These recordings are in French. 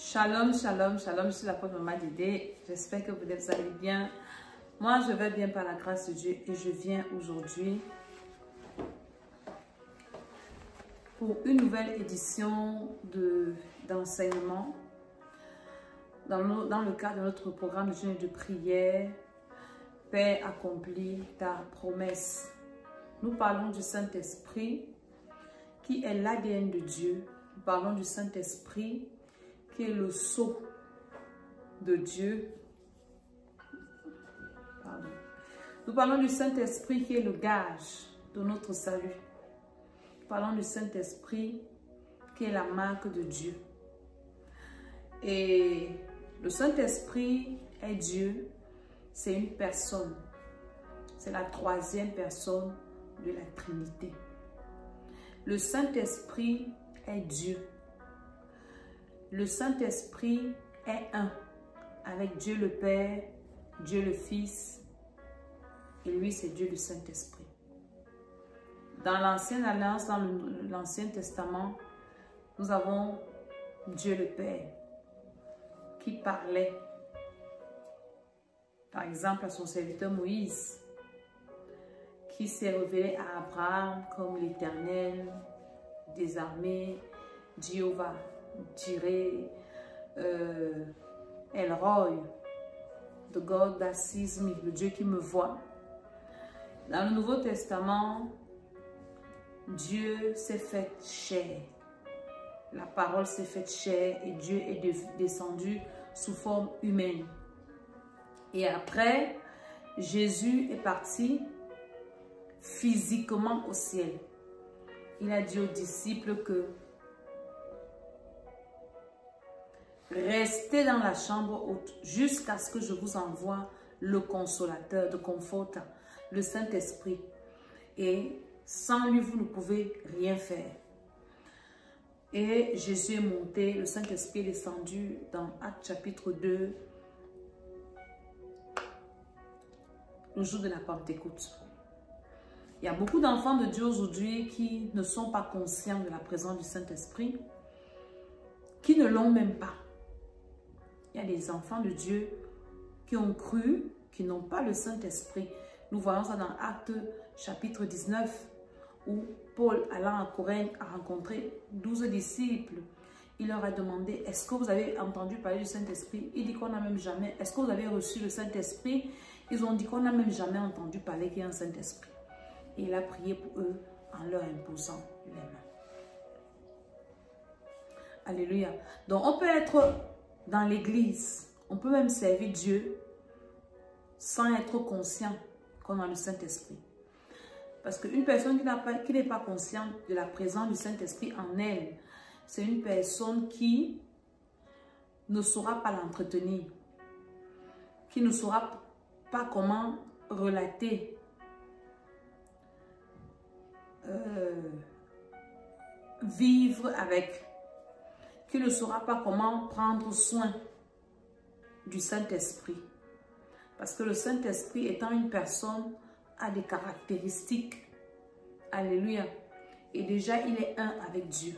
Shalom, shalom, shalom, je suis l'apôtre Maman Dédé. J'espère que vous allez bien. Moi, je vais bien par la grâce de Dieu et je viens aujourd'hui pour une nouvelle édition d'enseignement dans le cadre de notre programme de jeûne et de prière. Père, accomplis ta promesse. Nous parlons du Saint-Esprit qui est l'ADN de Dieu. Nous parlons du Saint-Esprit qui est le sceau de Dieu. Pardon. Nous parlons du Saint-Esprit qui est le gage de notre salut. Nous parlons du Saint-Esprit qui est la marque de Dieu. Et le Saint-Esprit est Dieu, c'est une personne. C'est la troisième personne de la Trinité. Le Saint-Esprit est Dieu. Le Saint-Esprit est un avec Dieu le Père, Dieu le Fils, et lui c'est Dieu le Saint-Esprit. Dans l'Ancienne Alliance, dans l'Ancien Testament, nous avons Dieu le Père qui parlait, par exemple, à son serviteur Moïse, qui s'est révélé à Abraham comme l'Éternel des armées, Jéhovah. Jireh, El Roy, the God that sees me, le Dieu qui me voit. Dans le Nouveau Testament, Dieu s'est fait chair. La parole s'est faite chair et Dieu est descendu sous forme humaine. Et après, Jésus est parti physiquement au ciel. Il a dit aux disciples que restez dans la chambre haute jusqu'à ce que je vous envoie le consolateur, le confortant, le Saint-Esprit. Et sans lui, vous ne pouvez rien faire. Et Jésus est monté, le Saint-Esprit est descendu dans Actes chapitre 2, le jour de la Pentecôte. Il y a beaucoup d'enfants de Dieu aujourd'hui qui ne sont pas conscients de la présence du Saint-Esprit, qui ne l'ont même pas. Il y a des enfants de Dieu qui ont cru, qui n'ont pas le Saint-Esprit. Nous voyons ça dans Actes chapitre 19, où Paul, allant à Corinthe, a rencontré 12 disciples. Il leur a demandé, est-ce que vous avez entendu parler du Saint-Esprit? Il dit qu'on n'a même jamais. Est-ce que vous avez reçu le Saint-Esprit? Ils ont dit qu'on n'a même jamais entendu parler qu'il y a un Saint-Esprit. Et il a prié pour eux en leur imposant les mains. Alléluia. Donc on peut être dans l'église, on peut même servir Dieu sans être conscient qu'on a le Saint-Esprit. Parce qu'une personne qui n'est pas consciente de la présence du Saint-Esprit en elle, c'est une personne qui ne saura pas l'entretenir, qui ne saura pas comment relater, vivre avec, qui ne saura pas comment prendre soin du Saint-Esprit. Parce que le Saint-Esprit étant une personne a des caractéristiques. Alléluia. Et déjà, il est un avec Dieu.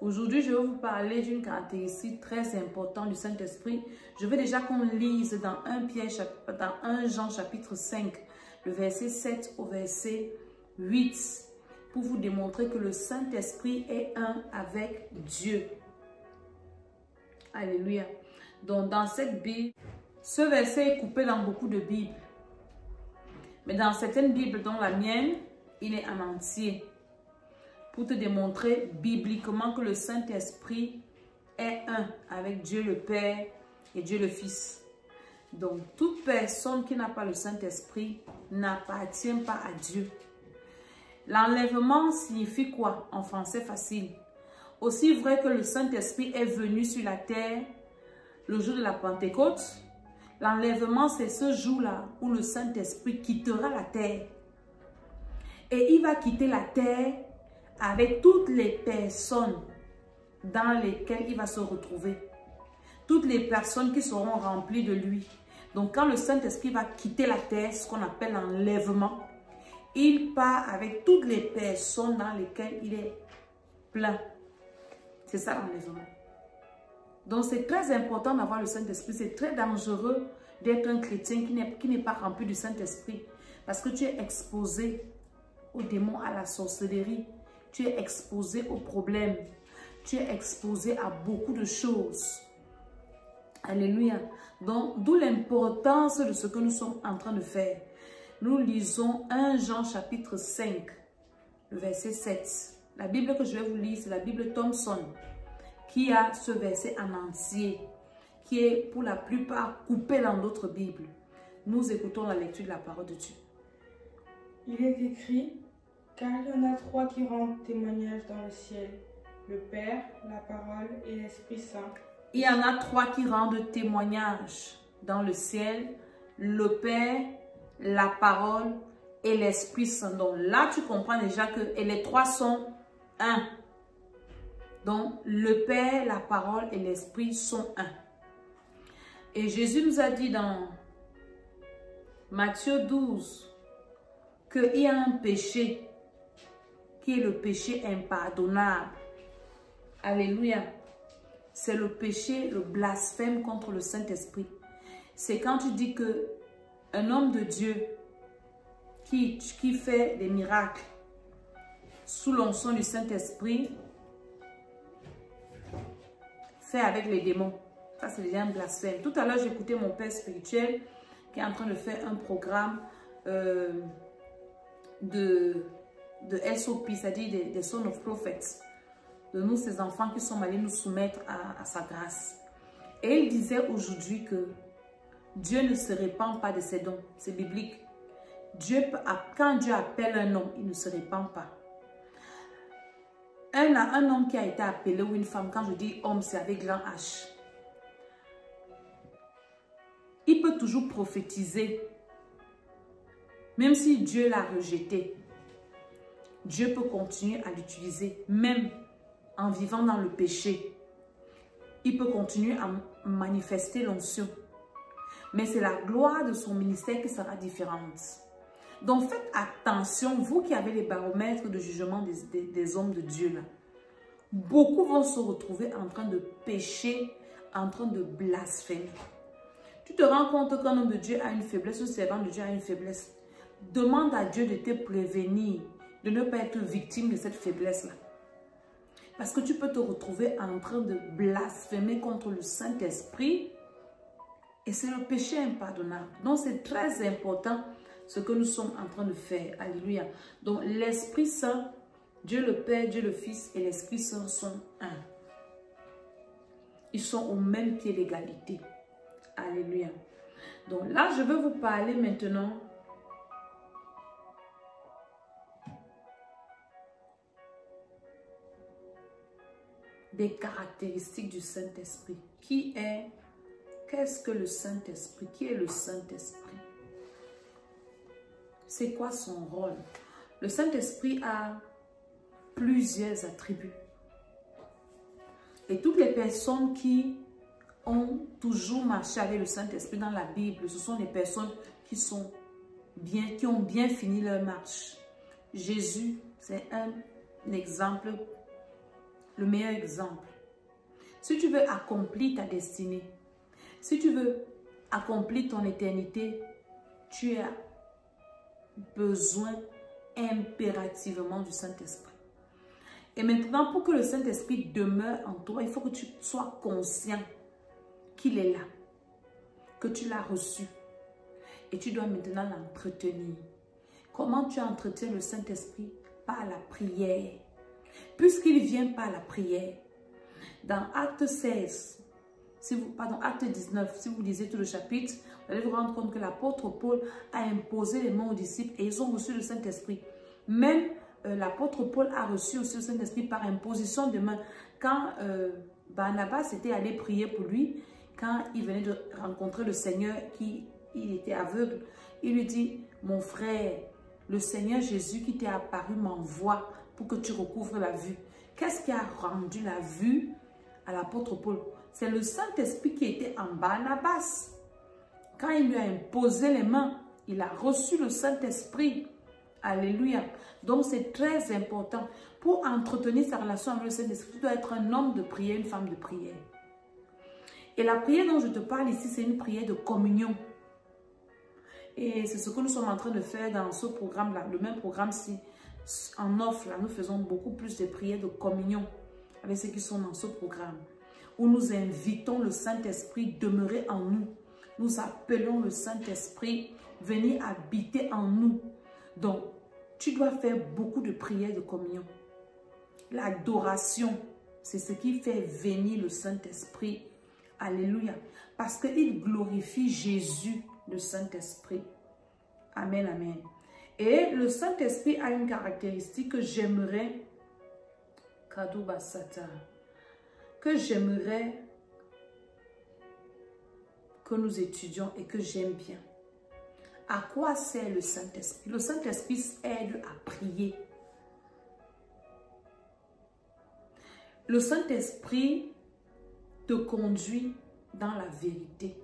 Aujourd'hui, je vais vous parler d'une caractéristique très importante du Saint-Esprit. Je veux déjà qu'on lise dans 1 Jean chapitre 5, le verset 7 au verset 8. Pour vous démontrer que le Saint-Esprit est un avec Dieu. Alléluia. Donc, dans cette Bible, ce verset est coupé dans beaucoup de Bibles. Mais dans certaines Bibles, dont la mienne, il est en entier. Pour te démontrer bibliquement que le Saint-Esprit est un avec Dieu le Père et Dieu le Fils. Donc, toute personne qui n'a pas le Saint-Esprit n'appartient pas à Dieu. L'enlèvement signifie quoi en français facile? Aussi vrai que le Saint-Esprit est venu sur la terre le jour de la Pentecôte, l'enlèvement c'est ce jour-là où le Saint-Esprit quittera la terre. Et il va quitter la terre avec toutes les personnes dans lesquelles il va se retrouver. Toutes les personnes qui seront remplies de lui. Donc quand le Saint-Esprit va quitter la terre, ce qu'on appelle l'enlèvement, il part avec toutes les personnes dans lesquelles il est plein. C'est ça l'enlèvement. Donc, c'est très important d'avoir le Saint-Esprit. C'est très dangereux d'être un chrétien qui n'est pas rempli du Saint-Esprit. Parce que tu es exposé aux démons, à la sorcellerie. Tu es exposé aux problèmes. Tu es exposé à beaucoup de choses. Alléluia. Donc, d'où l'importance de ce que nous sommes en train de faire. Nous lisons 1 Jean chapitre 5, le verset 7. La Bible que je vais vous lire, c'est la Bible Thompson, qui a ce verset en entier, qui est pour la plupart coupé dans d'autres Bibles. Nous écoutons la lecture de la parole de Dieu. Il est écrit, car il y en a trois qui rendent témoignage dans le ciel, le Père, la parole et l'Esprit Saint. Il y en a trois qui rendent témoignage dans le ciel, le Père, la parole et l'Esprit Saint. Donc là, tu comprends déjà que les trois sont un. Donc, le Père, la parole et l'Esprit sont un. Et Jésus nous a dit dans Matthieu 12 qu'il y a un péché qui est le péché impardonnable. Alléluia. C'est le péché, le blasphème contre le Saint-Esprit. C'est quand tu dis que un homme de Dieu qui fait des miracles sous l'onction du Saint-Esprit fait avec les démons. Ça, c'est déjà un blasphème. Tout à l'heure, j'écoutais mon père spirituel qui est en train de faire un programme de SOP, c'est-à-dire des Sons of Prophets, de nous, ces enfants qui sont allés nous soumettre à sa grâce. Et il disait aujourd'hui que Dieu ne se répand pas de ses dons. C'est biblique. Quand Dieu appelle un homme, il ne se répand pas. Un homme qui a été appelé ou une femme, quand je dis homme, c'est avec grand H. Il peut toujours prophétiser. Même si Dieu l'a rejeté, Dieu peut continuer à l'utiliser, même en vivant dans le péché. Il peut continuer à manifester l'onction. Mais c'est la gloire de son ministère qui sera différente. Donc faites attention, vous qui avez les baromètres de jugement des hommes de Dieu là. Beaucoup vont se retrouver en train de pécher, en train de blasphémer. Tu te rends compte qu'un homme de Dieu a une faiblesse, un servant de Dieu a une faiblesse. Demande à Dieu de te prévenir, de ne pas être victime de cette faiblesse-là. Parce que tu peux te retrouver en train de blasphémer contre le Saint-Esprit. Et c'est le péché impardonnable. Donc c'est très important ce que nous sommes en train de faire. Alléluia. Donc l'Esprit Saint, Dieu le Père, Dieu le Fils et l'Esprit Saint sont un. Ils sont au même pied d'égalité. Alléluia. Donc là, je veux vous parler maintenant des caractéristiques du Saint-Esprit. Qu'est-ce que le Saint-Esprit? Qui est le Saint-Esprit? C'est quoi son rôle? Le Saint-Esprit a plusieurs attributs. Et toutes les personnes qui ont toujours marché avec le Saint-Esprit dans la Bible, ce sont des personnes qui ont bien fini leur marche. Jésus, c'est un exemple, le meilleur exemple. Si tu veux accomplir ta destinée, si tu veux accomplir ton éternité, tu as besoin impérativement du Saint-Esprit. Et maintenant, pour que le Saint-Esprit demeure en toi, il faut que tu sois conscient qu'il est là, que tu l'as reçu. Et tu dois maintenant l'entretenir. Comment tu entretiens le Saint-Esprit? Par la prière. Puisqu'il vient par la prière. Dans Acte 16, Acte 19, si vous lisez tout le chapitre, vous allez vous rendre compte que l'apôtre Paul a imposé les mains aux disciples et ils ont reçu le Saint-Esprit. Même l'apôtre Paul a reçu aussi le Saint-Esprit par imposition de main. Quand Barnabas était allé prier pour lui, quand il venait de rencontrer le Seigneur, il était aveugle, il lui dit, mon frère, le Seigneur Jésus qui t'est apparu m'envoie pour que tu recouvres la vue. Qu'est-ce qui a rendu la vue à l'apôtre Paul? C'est le Saint-Esprit qui était en Barnabas. Quand il lui a imposé les mains, il a reçu le Saint-Esprit. Alléluia. Donc c'est très important. Pour entretenir sa relation avec le Saint-Esprit, tu dois être un homme de prière, une femme de prière. Et la prière dont je te parle ici, c'est une prière de communion. Et c'est ce que nous sommes en train de faire dans ce programme-là, le même programme-ci. En offre, là, nous faisons beaucoup plus de prières de communion avec ceux qui sont dans ce programme, où nous invitons le Saint-Esprit à demeurer en nous. Nous appelons le Saint-Esprit venir habiter en nous. Donc, tu dois faire beaucoup de prières de communion. L'adoration, c'est ce qui fait venir le Saint-Esprit. Alléluia. Parce qu'il glorifie Jésus, le Saint-Esprit. Amen, amen. Et le Saint-Esprit a une caractéristique que j'aimerais, que nous étudions et que j'aime bien. À quoi sert le Saint-Esprit? Le Saint-Esprit aide à prier. Le Saint-Esprit te conduit dans la vérité.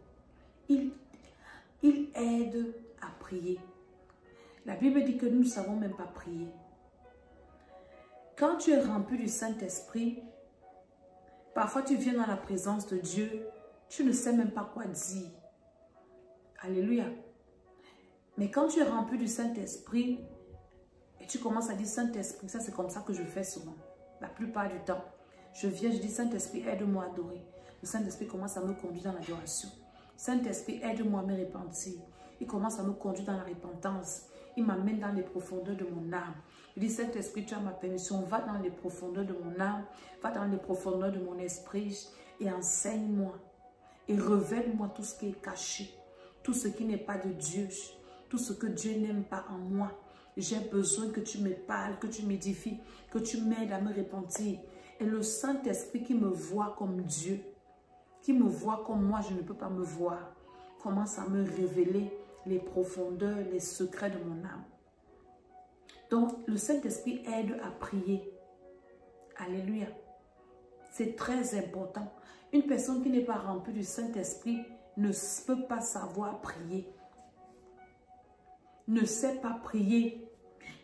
Il aide à prier. La Bible dit que nous ne savons même pas prier. Quand tu es rempli du Saint-Esprit, parfois tu viens dans la présence de Dieu, tu ne sais même pas quoi dire. Alléluia. Mais quand tu es rempli du Saint-Esprit, et tu commences à dire Saint-Esprit, ça c'est comme ça que je fais souvent, la plupart du temps. Je viens, je dis Saint-Esprit, aide-moi à adorer. Le Saint-Esprit commence à me conduire dans l'adoration. Saint-Esprit, aide-moi à me repentir. Il commence à me conduire dans la repentance. Il m'amène dans les profondeurs de mon âme. Je dis, Saint-Esprit, tu as ma permission. Va dans les profondeurs de mon âme. Va dans les profondeurs de mon esprit. Et enseigne-moi. Et révèle-moi tout ce qui est caché. Tout ce qui n'est pas de Dieu. Tout ce que Dieu n'aime pas en moi. J'ai besoin que tu me parles, que tu m'édifies, que tu m'aides à me repentir. Et le Saint-Esprit qui me voit comme Dieu, qui me voit comme moi, je ne peux pas me voir, commence à me révéler les profondeurs, les secrets de mon âme. Donc, le Saint-Esprit aide à prier. Alléluia. C'est très important. Une personne qui n'est pas remplie du Saint-Esprit ne peut pas savoir prier. Ne sait pas prier.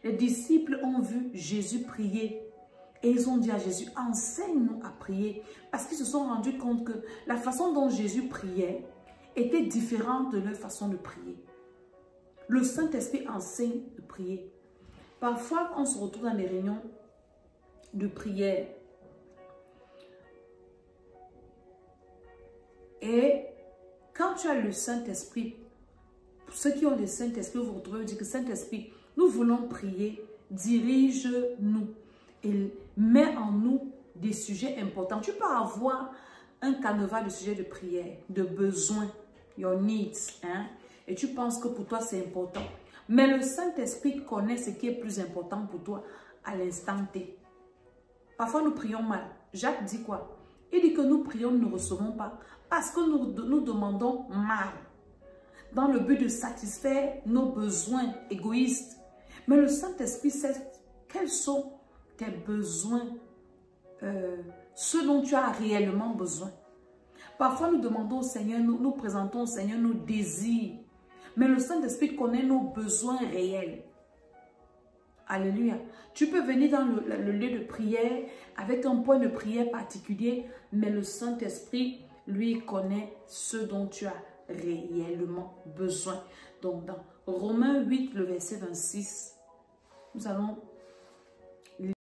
Les disciples ont vu Jésus prier. Et ils ont dit à Jésus, enseigne-nous à prier. Parce qu'ils se sont rendus compte que la façon dont Jésus priait était différente de leur façon de prier. Le Saint-Esprit enseigne de prier. Parfois, on se retrouve dans des réunions de prière. Et quand tu as le Saint-Esprit, ceux qui ont le Saint-Esprit, vous vous retrouvez, vous dites que Saint-Esprit, nous voulons prier, dirige-nous et mets en nous des sujets importants. Tu peux avoir un canevas de sujets de prière, de besoins, your needs, hein? Et tu penses que pour toi c'est important. Mais le Saint-Esprit connaît ce qui est plus important pour toi à l'instant T. Parfois nous prions mal. Jacques dit quoi? Il dit que nous prions, nous ne recevons pas parce que nous demandons mal. Dans le but de satisfaire nos besoins égoïstes. Mais le Saint-Esprit sait quels sont tes besoins, ce dont tu as réellement besoin. Parfois, nous demandons au Seigneur, nous présentons au Seigneur nos désirs. Mais le Saint-Esprit connaît nos besoins réels. Alléluia. Tu peux venir dans le lieu de prière avec un point de prière particulier, mais le Saint-Esprit, lui, connaît ce dont tu as réellement besoin. Donc, dans Romains 8, le verset 26, nous allons lire.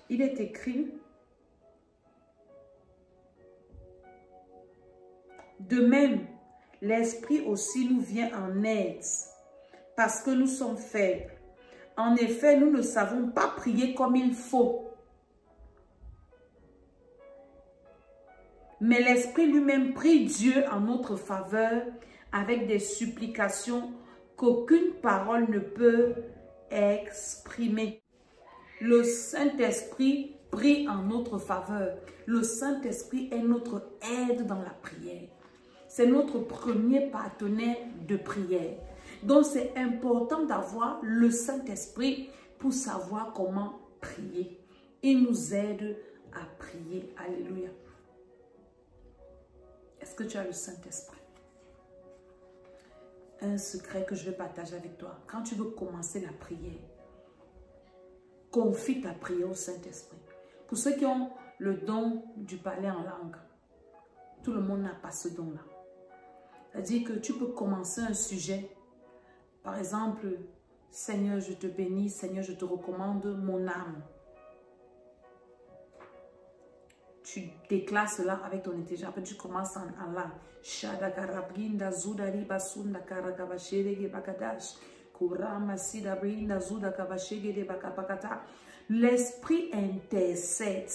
Il est écrit: de même, l'Esprit aussi nous vient en aide, parce que nous sommes faibles. En effet, nous ne savons pas prier comme il faut. Mais l'Esprit lui-même prie Dieu en notre faveur avec des supplications qu'aucune parole ne peut exprimer. Le Saint-Esprit prie en notre faveur. Le Saint-Esprit est notre aide dans la prière. C'est notre premier partenaire de prière. Donc, c'est important d'avoir le Saint-Esprit pour savoir comment prier. Il nous aide à prier. Alléluia. Est-ce que tu as le Saint-Esprit? Un secret que je vais partager avec toi. Quand tu veux commencer la prière, confie ta prière au Saint-Esprit. Pour ceux qui ont le don du parler en langue, Tout le monde n'a pas ce don-là. C'est-à-dire que tu peux commencer un sujet. Par exemple, Seigneur, je te bénis. Seigneur, je te recommande mon âme. Tu déclares cela avec ton intelligence. Après, tu commences en langue. L'esprit intercède.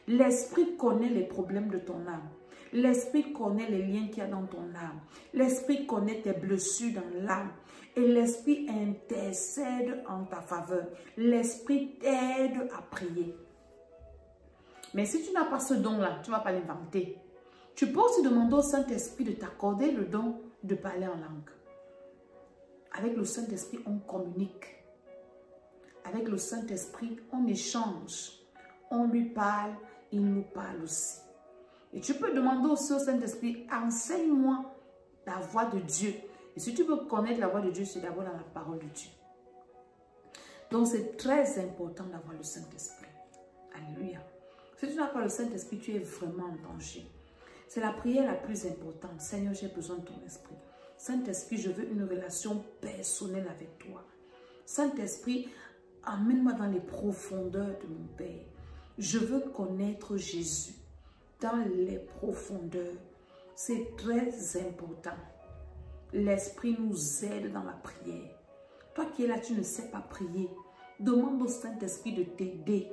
L'esprit connaît les problèmes de ton âme. L'esprit connaît les liens qu'il y a dans ton âme. L'esprit connaît tes blessures dans l'âme. Et l'esprit intercède en ta faveur. L'esprit t'aide à prier. Mais si tu n'as pas ce don-là, tu ne vas pas l'inventer. Tu peux aussi demander au Saint-Esprit de t'accorder le don de parler en langue. Avec le Saint-Esprit, on communique. Avec le Saint-Esprit, on échange. On lui parle, il nous parle aussi. Et tu peux demander aussi au Saint-Esprit, enseigne-moi la voix de Dieu. Et si tu veux connaître la voix de Dieu, c'est d'abord dans la parole de Dieu. Donc c'est très important d'avoir le Saint-Esprit. Alléluia. Si tu n'as pas le Saint-Esprit, tu es vraiment en danger. C'est la prière la plus importante. Seigneur, j'ai besoin de ton esprit. Saint-Esprit, je veux une relation personnelle avec toi. Saint-Esprit, emmène-moi dans les profondeurs de mon Père. Je veux connaître Jésus dans les profondeurs. C'est très important. L'Esprit nous aide dans la prière. Toi qui es là, tu ne sais pas prier. Demande au Saint-Esprit de t'aider.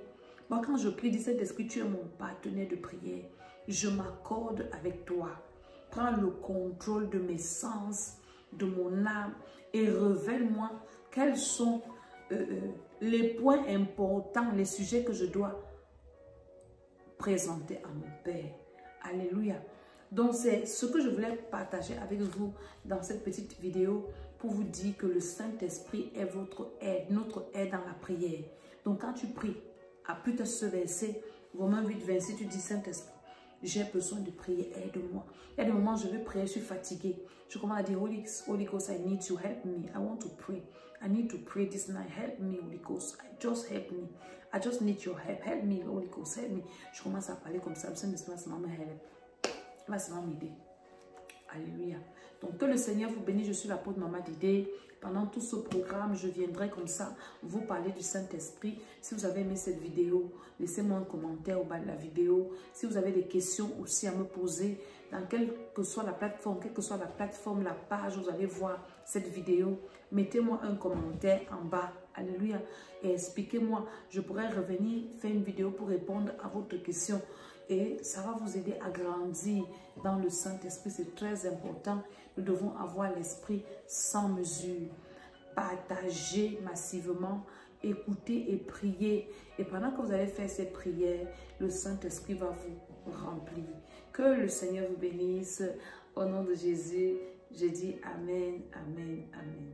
Moi, quand je prie, dis Saint-Esprit, tu es mon partenaire de prière. Je m'accorde avec toi. Prends le contrôle de mes sens, de mon âme et révèle-moi quels sont les points importants, les sujets que je dois présenter à mon Père. Alléluia. Donc, c'est ce que je voulais partager avec vous dans cette petite vidéo pour vous dire que le Saint-Esprit est votre aide, notre aide dans la prière. Donc, quand tu pries, appuie ce verset, Romains 8, 26, tu dis Saint-Esprit, j'ai besoin de prier, aide-moi. Il y a des moments où je vais prier, je suis fatiguée. Je commence à dire, Holy Ghost, I need you, help me. I want to pray. I need to pray this night. Help me, Holy Ghost. Just help me. I just need your help. Help me, Holy Ghost, help me. Je commence à parler comme ça. Le Saint-Esprit va me help. Il va seulement m'aider. Alléluia. Donc, que le Seigneur vous bénisse. Je suis l'apôtre Maman Didé. Pendant tout ce programme, je viendrai comme ça vous parler du Saint-Esprit. Si vous avez aimé cette vidéo, laissez-moi un commentaire au bas de la vidéo. Si vous avez des questions aussi à me poser, dans quelle que soit la plateforme, la page, vous allez voir cette vidéo, mettez-moi un commentaire en bas. Alléluia. Et expliquez-moi. Je pourrais revenir faire une vidéo pour répondre à votre question. Et ça va vous aider à grandir dans le Saint-Esprit. C'est très important. Nous devons avoir l'esprit sans mesure. Partager massivement, écouter et prier. Et pendant que vous allez faire ces prières, le Saint-Esprit va vous remplir. Que le Seigneur vous bénisse. Au nom de Jésus, je dis Amen, Amen, Amen.